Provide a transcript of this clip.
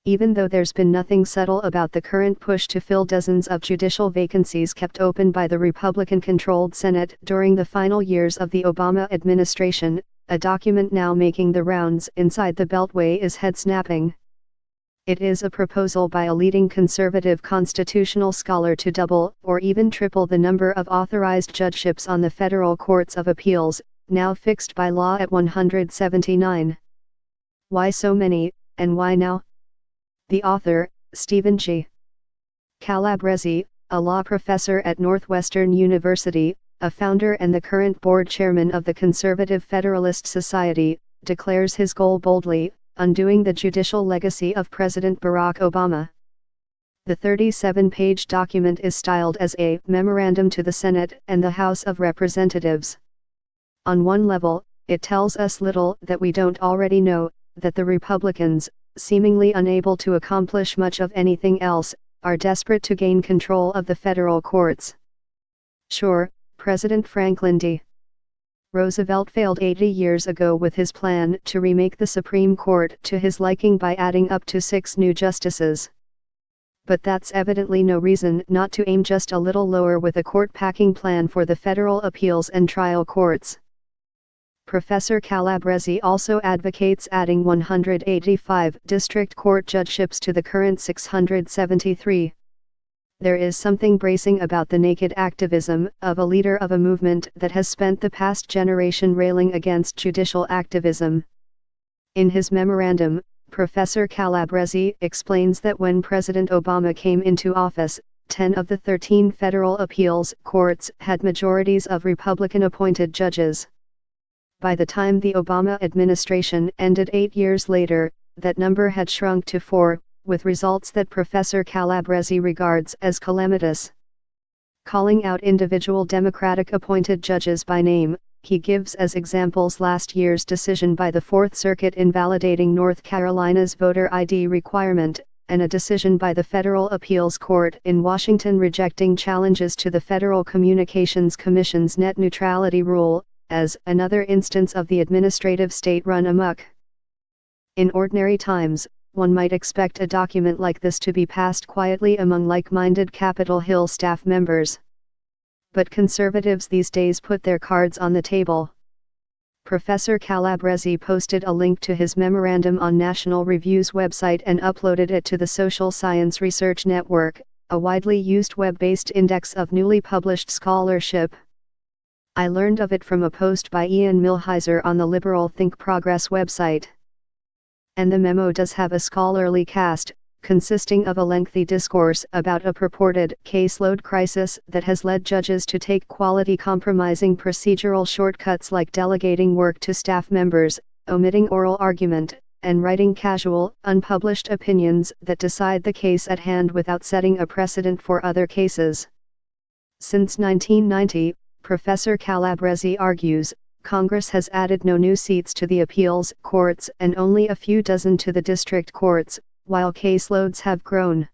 even though there's been nothing subtle about the current push to fill dozens of judicial vacancies kept open by the Republican-controlled Senate during the final years of the Obama administration, a document now making the rounds inside the Beltway is head-snapping. It is a proposal by a leading conservative constitutional scholar to double or even triple the number of authorized judgeships on the federal courts of appeals, now fixed by law at 179. Why so many, and why now? The author, Stephen G. Calabrese, a law professor at Northwestern University, a founder and the current board chairman of the Conservative Federalist Society, declares his goal boldly: undoing the judicial legacy of President Barack Obama. The 37-page document is styled as a memorandum to the Senate and the House of Representatives. On one level, it tells us little that we don't already know, that the Republicans, seemingly unable to accomplish much of anything else, are desperate to gain control of the federal courts. Sure, President Franklin D. Roosevelt failed 80 years ago with his plan to remake the Supreme Court to his liking by adding up to 6 new justices. But that's evidently no reason not to aim just a little lower with a court-packing plan for the federal appeals and trial courts. Professor Calabrese also advocates adding 185 district court judgeships to the current 673. There is something bracing about the naked activism of a leader of a movement that has spent the past generation railing against judicial activism. In his memorandum, Professor Calabrese explains that when President Obama came into office, 10 of the 13 federal appeals courts had majorities of Republican-appointed judges. By the time the Obama administration ended 8 years later, that number had shrunk to 4, with results that Professor Calabrese regards as calamitous. Calling out individual Democratic-appointed judges by name, he gives as examples last year's decision by the Fourth Circuit invalidating North Carolina's voter ID requirement, and a decision by the Federal Appeals Court in Washington rejecting challenges to the Federal Communications Commission's net neutrality rule, as another instance of the administrative state run amok. In ordinary times, one might expect a document like this to be passed quietly among like-minded Capitol Hill staff members. But conservatives these days put their cards on the table. Professor Calabrese posted a link to his memorandum on National Review's website and uploaded it to the Social Science Research Network, a widely used web-based index of newly published scholarship. I learned of it from a post by Ian Millhiser on the Liberal Think Progress website. And the memo does have a scholarly cast, consisting of a lengthy discourse about a purported caseload crisis that has led judges to take quality-compromising procedural shortcuts like delegating work to staff members, omitting oral argument, and writing casual, unpublished opinions that decide the case at hand without setting a precedent for other cases. Since 1990, Professor Calabrese argues, Congress has added no new seats to the appeals courts and only a few dozen to the district courts, while caseloads have grown.